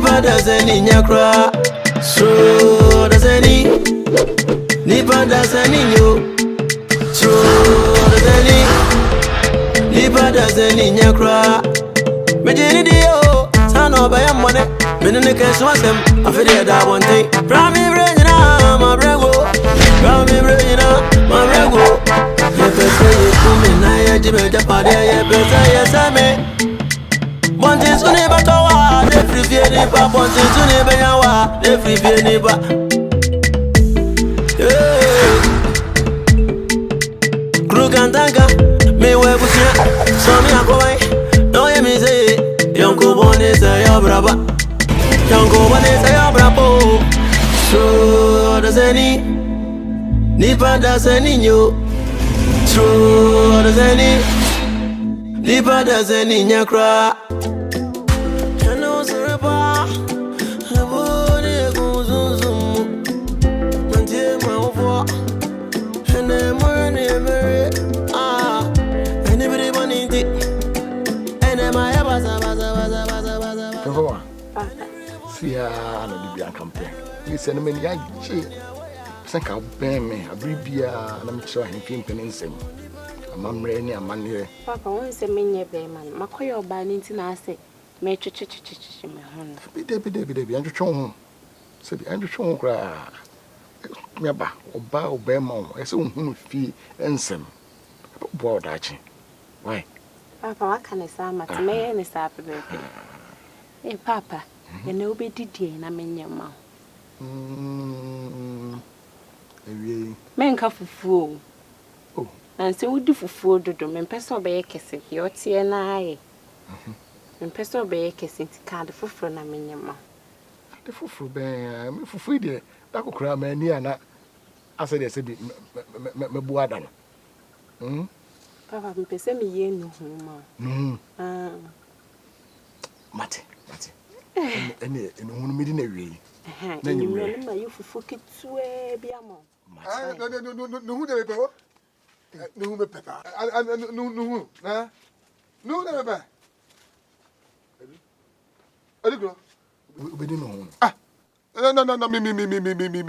Nipa Odasanii nyakra. So Odasanii. Nipa Odasanii yo. So Odasanii. Nipa Odasanii nyakra. Mejini dio. Sano baya money. Minute cash was them. I feel that one thing. Prami brejina, my brego. Prami brejina, my brego. Yepese kumi na yejibe japade yepese yesame. Bonti suni batowa, de free vie ni ba. Bonti suni benyawa, de free vie ni ba. Krugantanga, me webusia, so mi akowai. No ye mi say, yonko bone say yo braba. Yonko bone say yo brabo. So Odasanii, Nipa Odasanii yo. So Odasanii, Nipa Odasanii nyakra. Hello Sirpa, abone kuzuzum. Mantie maufo, ene morne mere. Anybody want it? Ene maya baza. See ya, no be a campaign. You send me a G. Think I'll bear me a bribia, and I'm sure him pimping. I'm ready, I'm man. Papa won't a mini bayman. Makoy or banning to say, make my hand. Be Andrew Chong. Said Andrew Chong cry. Yaba, or bow bearmon, as soon whom fee and some. Board arching. Why? Papa, what can I say? My man is happy. Hey, Papa, you know, be Didier, and I'm in your mouth. Men coffee fool. Oh, and so we do for food to do, and peso by a kissing, your tea and I. And peso by a kissing to card for friend, I'm in your mouth. The fufu bear, for free there. That could cry me near. I said, I said, me boadan. Papa, me say me ye no home. Mate. And one meeting a way. Then you remember you for fuck it to be a mom. No, who they go? No, pepper. No, never. I go. We didn't know. Ah, no, me,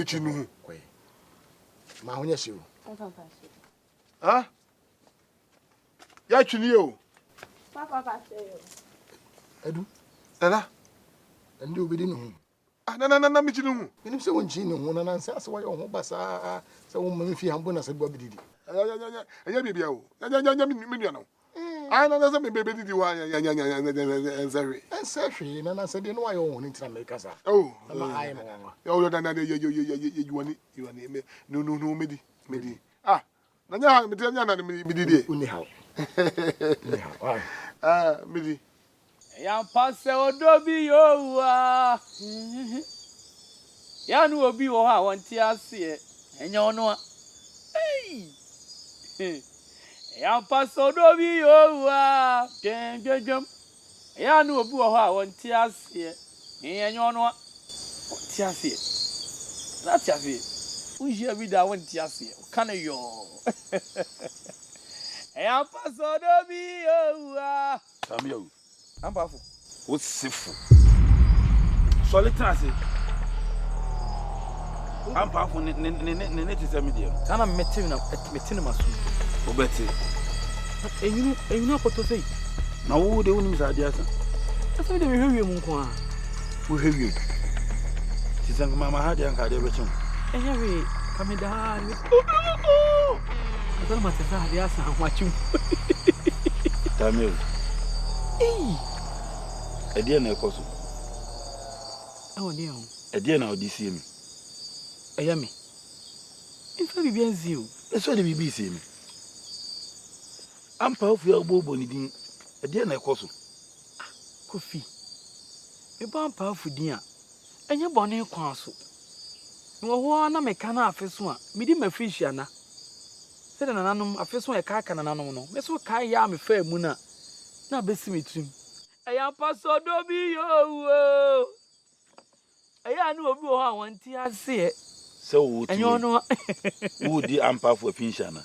chinu. My own, yes, you. Huh? Yachinu. Papa, I do. Nana, and you didn't know. Ah, no, me chinu. You know, so when she knows one and answers why your home bassa, so woman, if you have bonus, Bobby did. Yeah, baby, I know that's a baby, did you and Zari, and I said, you know, I own it to make us. Oh, I am. Oh, you want it, no, medi. Ah, Nanya, me did it. Anyhow. Ah, medi. Yantah odobi yo ya nu obi wo ha wonti ase enye ono a Yantah odobi yo dendendem ya nu obi wo ha wonti ase enye ono a wonti ase lati ase unjia bi da wonti ase kana yo Yantah odobi yo Samuel Ambafo. What's sifu? Solitasi. Ambafo ne tisa media. Kana metina masu. Obeti. Eyunu apoto sei. Na wo de wonim sa dia sa. Asa de hwewe mu nko a. Wo hwewe. Tisa mama ha dia nka de bechen. Eyawe kameda ni. Asa matesa dia sa hwachum. Samuel. Edie na ekoso. Oh dear. Edie na odisi mi. Eyame. Ifa bibi anzio. Eso de bibi si mi. Ampa ofu ya ogbo ni din. Edie na ekoso. Kofi. Me ba ampa ofu din a. Enye bone kwan so. Wo na meka na afeso a, me di mafishi ana. Se de nananom afeso e ka aka nananom no. Me so ka ya me fa mu na. Na besi metrim. Yantah odobi yo. Aya nu obi wo ha wonti ase. Se wo ti. Enye ono. Wo di ampa fo afinsha na.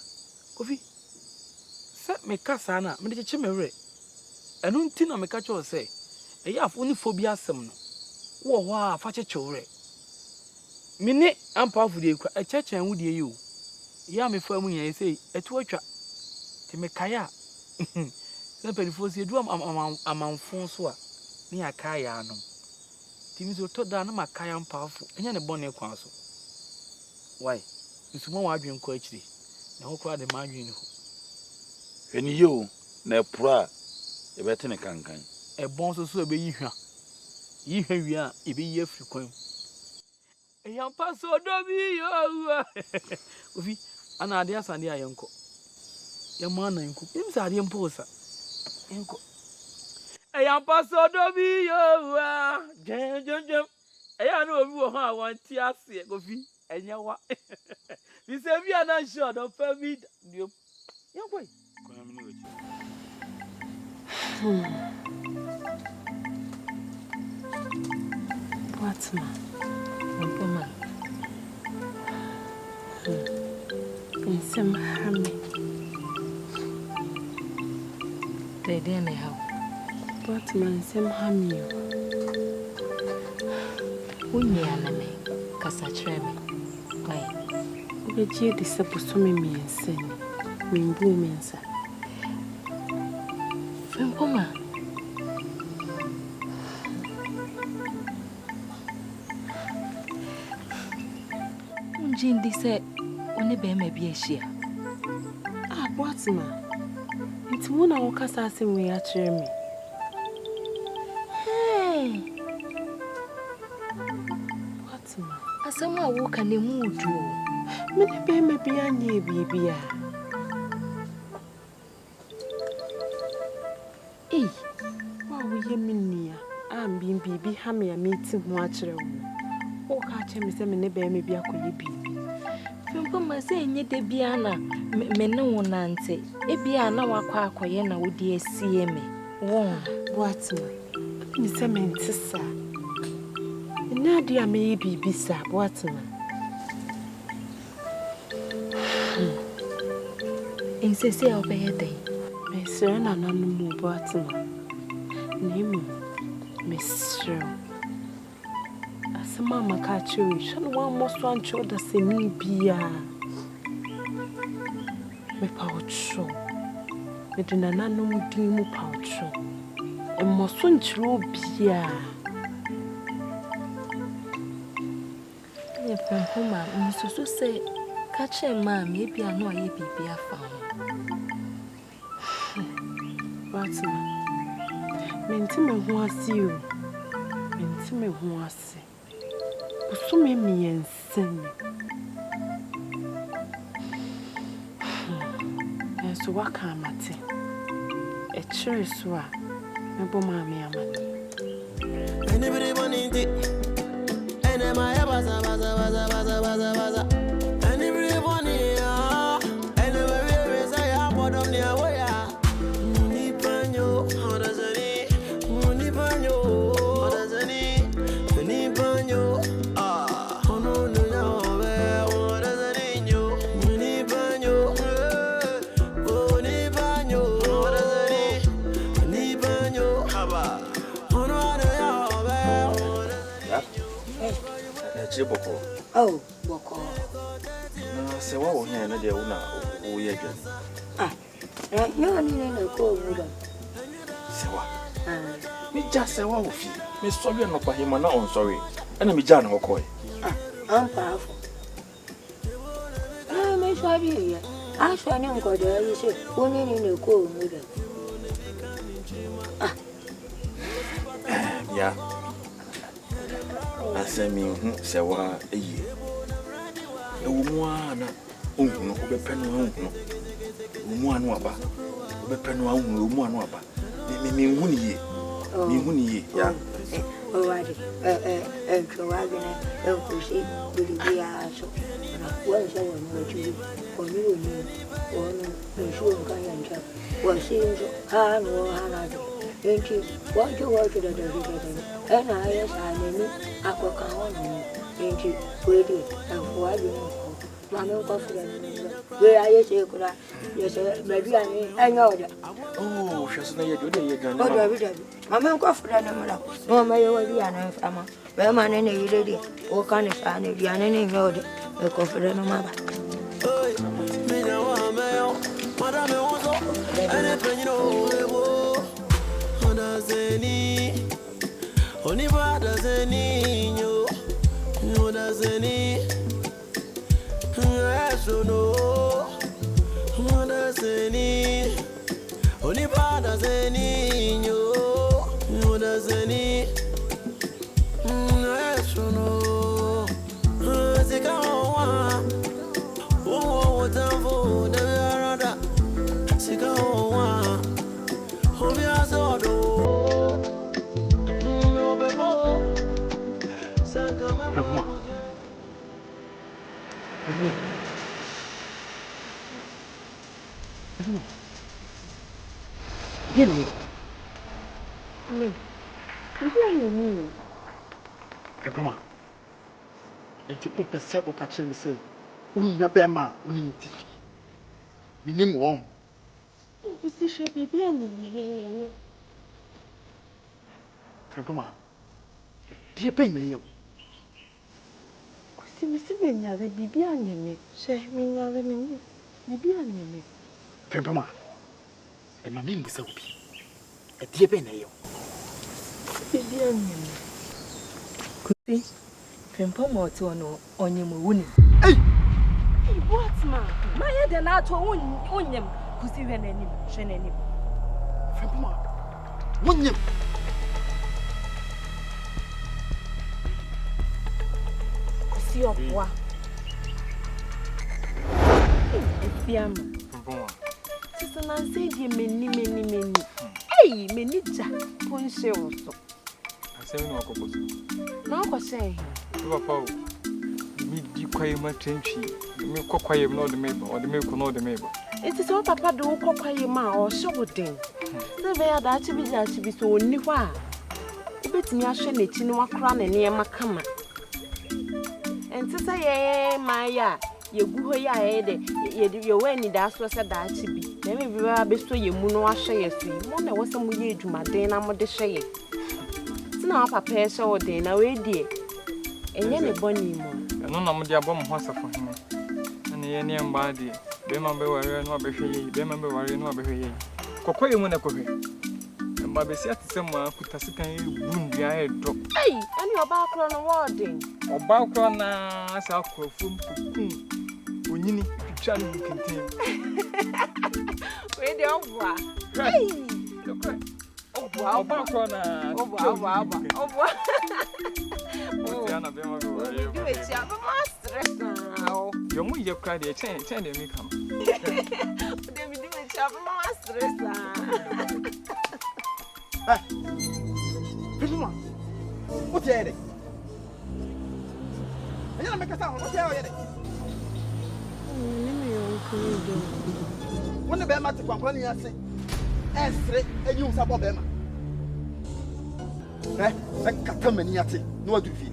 Kofi. Se me kasa na, me de cheche me re. Enu nti na me ka cho se. Eya afo ni fobia asem no. wo wa fa chechewre mini ampa fu de kwa echechen wu de yi ya me fa mu yan sei etu atwa ti me kaya na perifo si edu amanfo so a ni akaya anom ti mi so to da na makaya ampa fu enya ne bone kwa so why nsuma wa adwen ko akiri na ho kra de ma adwen ni ho eni yo na epura e bete ne kankan e bon so e be yi hwa wi a e be yi afri kwan Yantah so do bi yo ofi ana ade asande ayenko ya mana nku im sa ade mposa enko Yantah so do bi yo jem eya na obi wo ho a won ti ase ofi enya wa bi se bi ana sure do fa bi dio yanko kwana mi no wechi What's ma? Woman. Nsem hame. They didn't have. What man nsem hame yo. Unye aname kasa treme. Why? Obeji de sebuso me miensa ni. Mimbu mensa. Woman. Jindi said, "When the baby be a shear." Ah, what ma? It's one of our casting we are me. Hey, What ma? as someone walk and the mood you. Me the baby be a new baby. Eh, wow, we hear me near. I'm being baby, hammy, a meeting watch. Oh, catch him, say me baby be a baby. Woman say, "Nye de biana, me no one ante. E biana wakwa akoye na wodi asie me." Won. What ma? Me say me ntisa. Na dia me bibi sa, what ma? Inse say obeye den. Me sure na nanu mu what ma? Nemu. Me sure. Asema makachu, shall one most one shoulder say me bia. Me poucho. Me do na nanu mu dimu poucho. E mo so nchiro bia. Ye woman, Msusu say, "Catch a man, maybe I know ye bibi afa." What ma? Me nti me ho ase o. Me nti me ho ase. Busu me miensen. So what can mate? A church so a me bo ma me amani. Anybody want it? And am I a baza. Anybody want it? And every race I have one on the way. Nipanyo, Odasanii, Nipanyo, Odasanii, Nipanyo. Oh no, Odasanii, Nipanyo, oh Nipanyo, Odasanii, Nipanyo. Haba, oh no, Boko. Oh, Boko. Na se wa wo hia na de wo na wo ye dwan. Ah. You need to go with them. Se wa. Me just se wa wo fi. Me sorry no kwa hima na on sorry. Ana me ja na wo koy. I'm powerful. Me sorry here. I shall not go there. You say, we need to go with them. Yeah. Asemi hu se wa eyi. E wo mu ana ohunu obepenu ohunu. Wo mu anu aba. Obepenu ohunu wo mu anu aba. Me hu ni ye. Me hu ni ye. Yeah. Oh, I did. So I can push it with the ass. Well, so I'm going to or you or no, sure can jump. Well, seems hand or hand. Ain't you? What you want to do? And I knew I could count on you. Ain't you? Wait, and why you know? Mamma coffee. Where are you taking? Yes, maybe I know that. Oh, she's not yet doing it. Mamma coffee and a mother. No, may you be an infama. Well, man, any lady, or can if I need any road, a coffee and a mother. Enti upe se ukache mi se unya bema unti minim won Isi she bibi ani. Fepuma die pen me yo Misi benyare bibi anyeme. She menyare me. Bibi anyeme. Fepuma e ma mi mbisa obi e die pen me yo Bibi anyeme. Kusi. Pempo mo to no onyem wuni. Hey, What man? Ma ye de na to onyem. Kusi hwe nanim, hwe nanim. Fepuma wonyem Kusi opwa. Efiam. Fepuma. Sisa na say die meni. Hey, meni ja. Ponche oso. Asɛm no akokoso. Na ko say. Papa, me di kwaye ma tentwi. Me kokwaye no de me ko no de me ba. Iti so papa do kokwaye ma o hwewodin. Se be ya da chibi so onni hɔ a. Obetimi ahwe n'echi no akora ne ne makama. Enti se ye ma ya yegu ho ya ye de ye wani da so se da chibi. Na me bi ba be so ye mu no ahwe ye so. Mo na wo se mo ye adwumaden na mo de hwe ye. Na papa e hwe wodin na we die. Enye ne boni mo. Eno na mo de abɔ mo ho asafo hene. Na ye ne mba de. Be ma be ware no abɛhwe ye. Be ma be ware no abɛhwe ye. Kokɔye mu na kɔhwe. Mba be si atise mo akuta sikan e bundua e do. Ai, ani oba akro no wodin. Oba akro na asa akrofom kukun. Onyini twitwa no kenten. We de obwa. Ai. Oba akro na. Obwa. Otiana be ma be ware yo. We tia ba stress now. Yo mu ye kra de chen de mi kam. De mi de tia ba stress eh Fepuma what ye de anya na mekasa what ye de ni me yo kudo. wona be ma te kwankwa ni ase esre enyi usa bo be ma kata mani ate no adu fi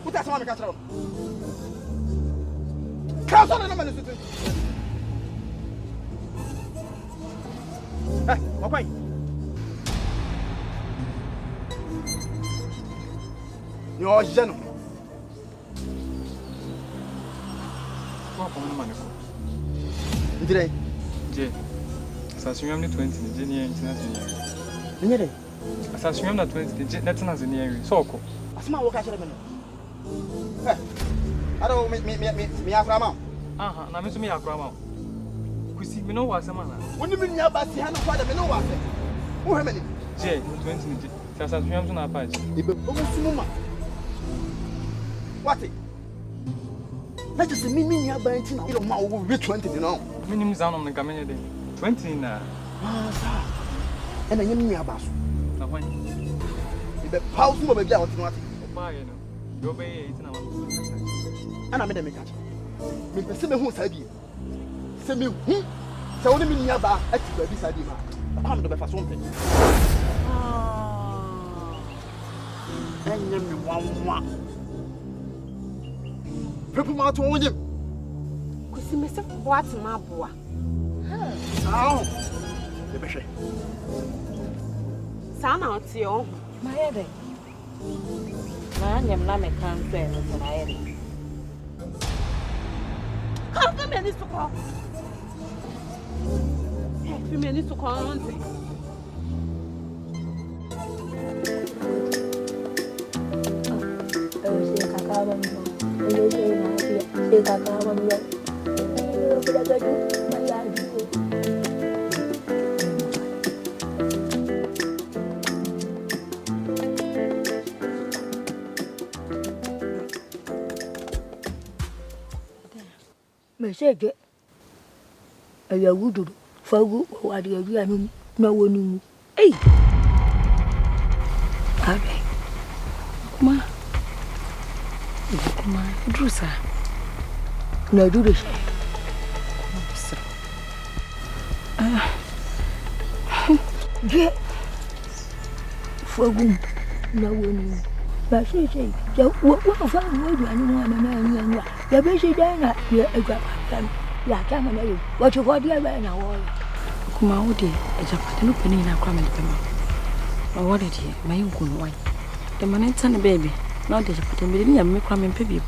what asa ma mekasa ro ka so na mani sutu wakwai yo jeno Kwa no maneko. ndire Je. Asasunyam ni 20 ni je ni entina zeni. ndire Asasunyam na 20 ni je netina zeni enwi. So oko. asma wo ka chere me no aro mi akra ma Aha, na me so me yakra ma. Kusi me no wasema na. woni mi nya ba si ha no kwada me no wa se wo he me ni Je 20 ni je. Asasunyam so na apaji. ibe o sumu ma wati na just me nya ba nti na wo ma wo we 20 di no Minim zanom na gamenye de. 20 na. sa ena nya mi nya ba so Na hwan. ibe pause mo be bia wati no wati Oba ye no. Yo be ye itina ma. ana me de me kacha me pese me hu sa bi se me hu se woni mi nya ba ati ba bi sa bi ma kwa me do be fa so mpe enya me wanwa Fepuma to wonye Missy what's my boy? How? The best. Son out here. My head. Man, I'm not a country, and I am. How the men is to call? Every minute to call on thing. Message. A wood for what you are no one. Hey, Abbey. Ma, Drusa. No, do this. Get for whom no one. But she say, so what fun would anyone and you? The busy dinner, you're a grab. Yeah, come on, what you got here right now? Kuma odi ejapade no pani na kwa me de pema. Ma wode die my nkunu wan. The man tane baby. Na de ejapade me de nyam me kwa me mpa bi.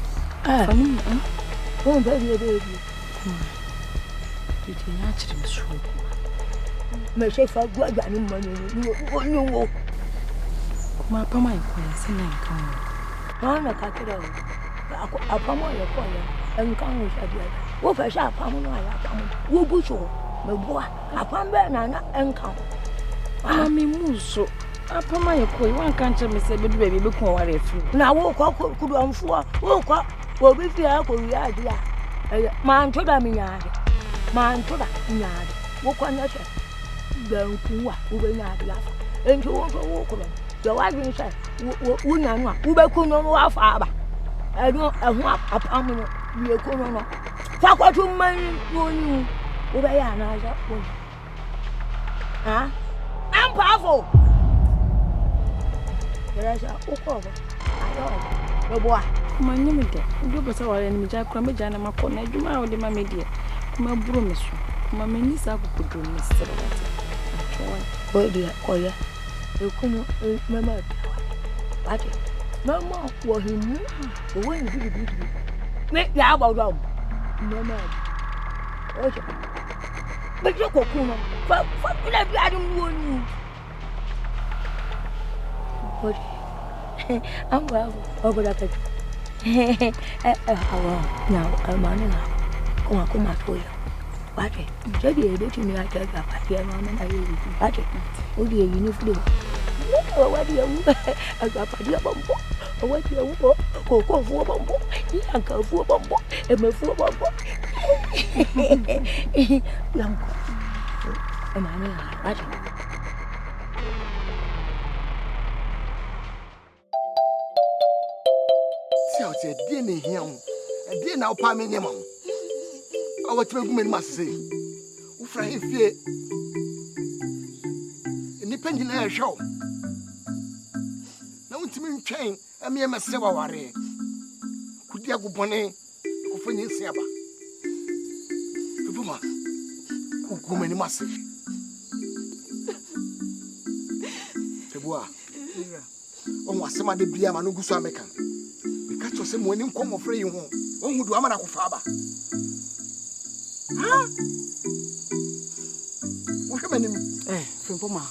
Fa me oh baby. Did you actually miss you? Me say fa gwa gwa ni money no. Kuma pa mai kwa se na nkan. Na ka kira o. Apa mo ye kwa ya. Nkan o sha dia. Wo fa sha apa mo na ya apa mo. Wo bu so. Me boa. Apa mbe na nkan. Mami muso. Apa mai kwa wan kan che me se be du baby be kun ware fi. Na wo kwa kudu amfo. Wo kwa wo bi fi akọ wi ade a. Ma ntoda mi nyaade. Ma ntoda nyaade. Wo kwa na che. Banku wa wo be nyaade la. Enti wo so wo kro. Yo wa bi nse. Wo nya no a wo be ku no wa fa aba. Ehu apa mo no. Ye ku no. Fa kwa tu man no ni. Wo be ya na ja wo. Ha? I'm powerful. Yes, uko. Ayo. Boa. Kuma nyime de. Ndo besa wale ni mja kura meja na makona adwuma o de ma media. Kuma buro me so. Kuma meni sa kokudro me sere wate. Atwa. Boy dia koya. Ekumu mama. Wate. Mama wo himu. Wo ni bi. Me ya ba do. Mama. Oje. Be je kokuno. Fa bila bi adum wo ni. Oje. I'm well over that. Now, I'm on now. Come on, for you. What? Jadi, you don't need to get up at your mom and I will be batted. Oh, dear, you need to do. What do you I got a dear bumbo? Or what do you want? Go for a bumbo. You go for a bumbo. And my four bumbo. Young. Am I not? Say, dear, him, and dear now, Pammy Yamon. Our 12 men must say, who fry fear independent air show. No to me chain, and me a Massawa warrior. Could you go bonnet or finish Saba? Puma, who go many must. Tebois, on was some of the beer man who goes American. So some when you come of you one who do amana kufaba. Huh? What happened? Frimpoma.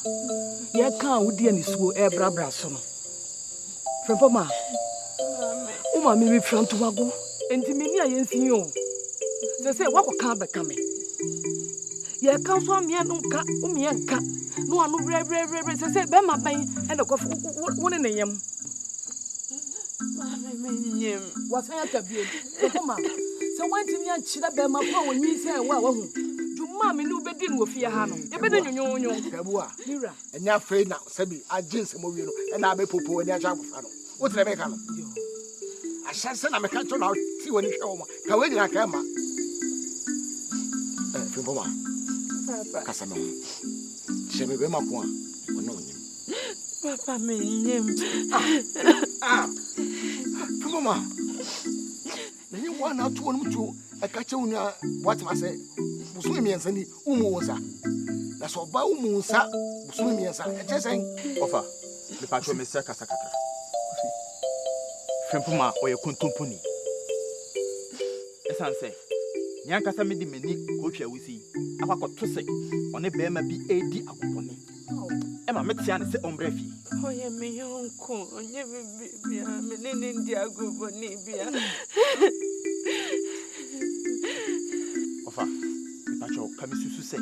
Ya kan wo die ni suo e brabra so no. Frimpoma. O ma mi front wago. Enti meni ayensin yo. Se wakoka be kame. Ya kan so amia no nka, o mia nka. No anu bre se be ma ban e de kof woni ne yam. What's your cabin? Come on. So, when to me and Chida Bema, when you say, well, you mammy knew bedin with your hand. You better know, Mira, and you're afraid now, Sabi, I just movie and I'll be popo and your job. What's the make? I shall send a country now, see when you show me. Come in, I come. Frimpoma, Cassano, she may be my one. Papa me Mama, then you want out to one to I catch you what I say. Swimming and Sandy, Umusa. That's all by Umusa, swimming and Sandy. Just saying, Offer the patron, Mr. Casacata. Frempuma or your contumpuni. As I say, Yankasa made the many coach we see. I got to say, on a bema be AD Agoponi. Emma Metsian is on brefi. Oh, yeah, me uncle, on your baby, I'm in India, Gubonibia. Offer the patron, Camisusu say.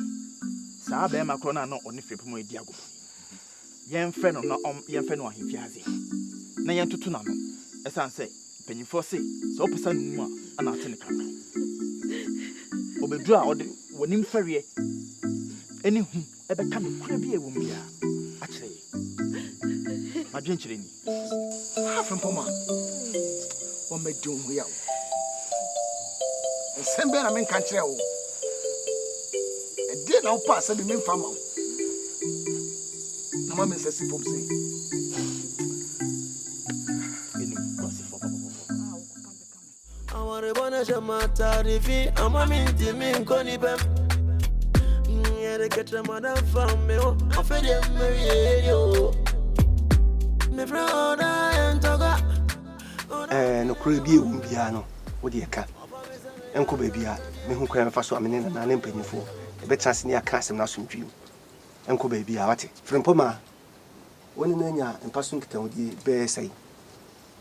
Sabe Macrona no on the Frempuma Diago. Yan friend or not on Yan Fenwa Hifiazi. Nayan to Tunano. As I say, penny for say, so person more an article. Obedra or the one in ferry. Any whom ever come crabby a woman. Actually, my drinking from Poma. What may do we are? And send Ben a man can't tell. And did now pass the main farmer. No one says from say. Matildaasare, I'm a minty min conibem. The catcher madam found me. I fed him, Mario. Me brother and Toga. No cribby won't be ano. What do you can? Uncle baby, me who can first one in an impany for. A better senior cast and nothing dream. Uncle baby, what it? From Poma. One in Enya and passing to the bear say.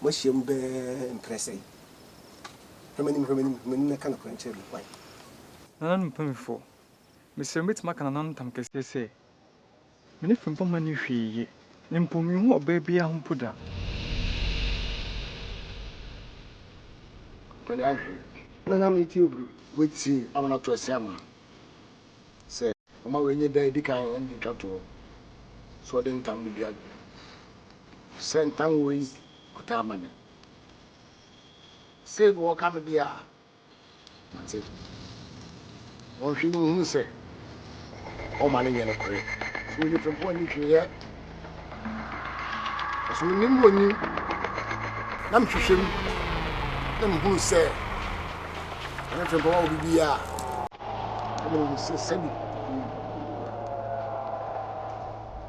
Mushroom bear impressing. Remaining kind of quencher. Why? None pay for. Mr. Mitmack and Antam can say. Many from Pomani fee, Nimpumi or baby, I won't put down. But I'm with you, wait, see, I'm not to a salmon. Say, I'm already there, the kind and the cattle. So then, time to be a send time ways, Kutamani. Say, walk up the air. That's it. One thing who say, oh, money in a crate. So you from one here. So we knew you. I'm sure. Them who say, I'm from all the year. I mean, say, send it.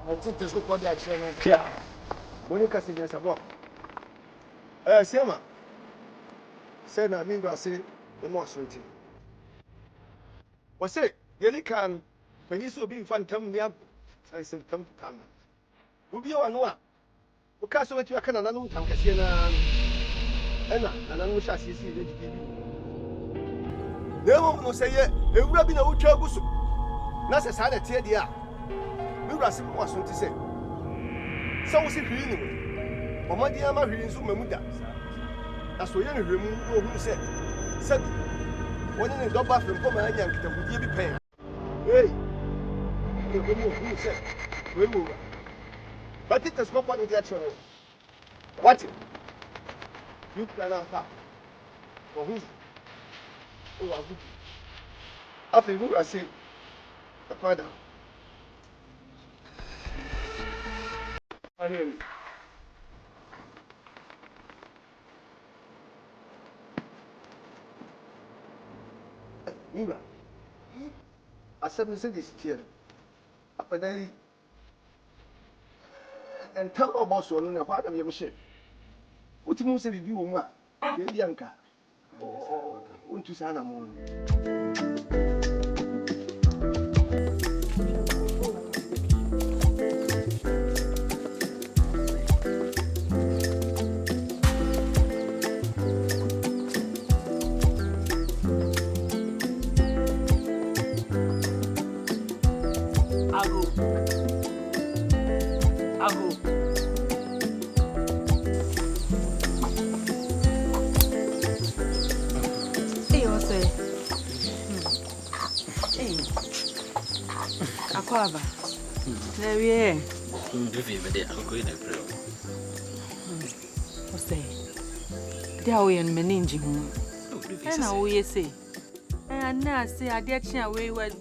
I think there's no point action. Yeah. Monica says about. Sema. Said I mean, I say, the most waiting. What's it? You can, when you so be fun, come me up. I said, come. Who be your one? Because what you are kind of unknown, come Cassiana. And I wish I see the TV. No one will say, it will have been a old trouble. That's a side of tear, dear. We were simple was to say. So was it really? Or my dear Marie in Sumamuda. That's what you remove who said. Said, when in a job bathroom, come and yank them would you be paying? Hey, who said, remove. But it does not want to get your what? You plan out that. For who? Oh, I would. After you, I say, the father. I hear you. Mira, I said, this here. Up and then, and tell about so long about your machine. What you say, you woman, Yantah. Oh, to Sana Moon. Aquaba. There we are. What's that? They are in Meninji. And I will say, and now say, I did away with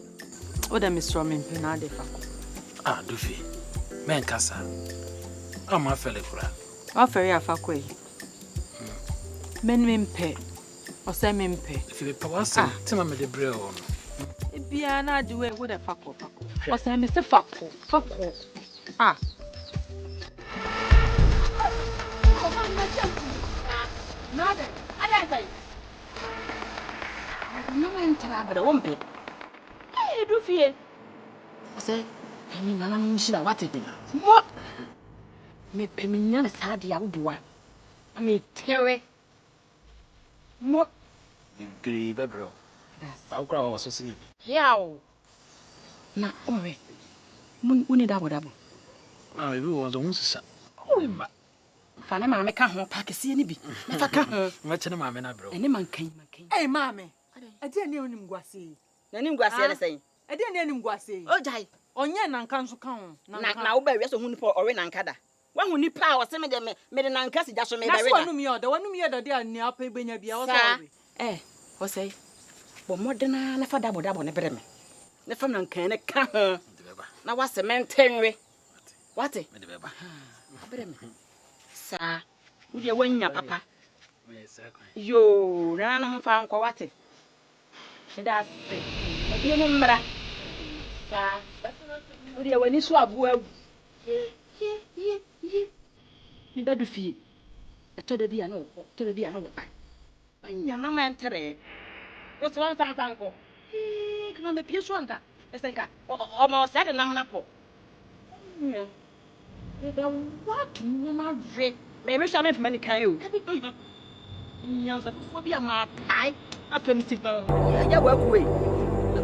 what I'm strumming penade. Ah, Duffy. Men Cassa. I'm a fellow. Offer ya fakwe. Men pay. Ose me mpe. Fi pa wasa. Tima me de bre o no. Bia na de we the fako. Ose me se fako. Ah. Nada. Ada sai. No me entra bra wompe. Do fie. Ose ni nana nshira watete. Mo. Me peminya na sade ya wodoa. Me tere. Mo. Gri bebro. Ba ukra wa so sini. Yaw. Na ore. Muni dabo. Ah, ebi wo zo hunsisa. Ba. Fa na maame ka ho pakese ni bi. Na fa ka ho. Ngache na maame na bro. Ene mankan. Eh maame. Ade ani onim guase. Na nim guase na sai. Ade ani guase. O jai. Onye nanka nso ka ho. Na wo ba wi so hu nipa ore nanka da. Wa hu nipa a wo se me de me nanka si ja so me da we da. Na so wanum ye da de ani apa benya bia wo so we. Wo sei. Bo modena na fa dabo ne bere me. Na fa nanka ne ka ho. Na wa se mentenwe. Wate? Me de beba. Bere me. Sa. Wo de wanya papa. Yo, na no fa nko wate. Shida se. Ebi ni mmra. Sa. Wo de wani so aboa. Ni da du fi. To da bia no ba. Anya na mentere. Wo so fa nko. Kana me pie so anta. Esenka. O ma sa de na na po. What? Mama ve. Me sha me fema ni kan o. Nyanza fo bia ma tai. Apem ti ba. Ya wa ku e.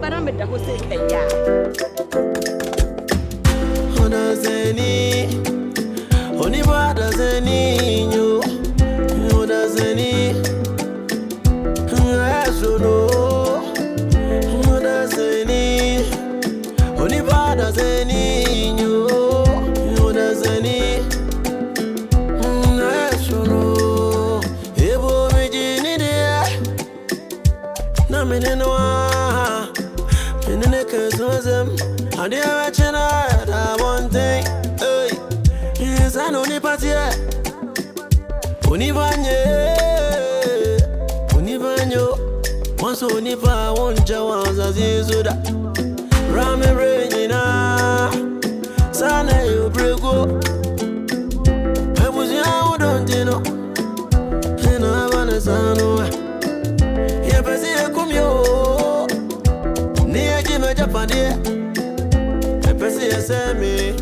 Ba na me da ho se kan ya. Odasanii, Odasanii, yo. Odasanii, Asono. Odasanii, Odasanii, yo. Odasanii, Asono. Ebo mijini dia, na menenwa, menene kesozem. And the other I one thing, hey, yes, I know the party, Univanyo, once Univa won't jawaz as you da. Rame Regina, Sana, you brego. I was young, don't you know? And I want to sano. If I see a come yo, near Jim Japan. Pesi esemi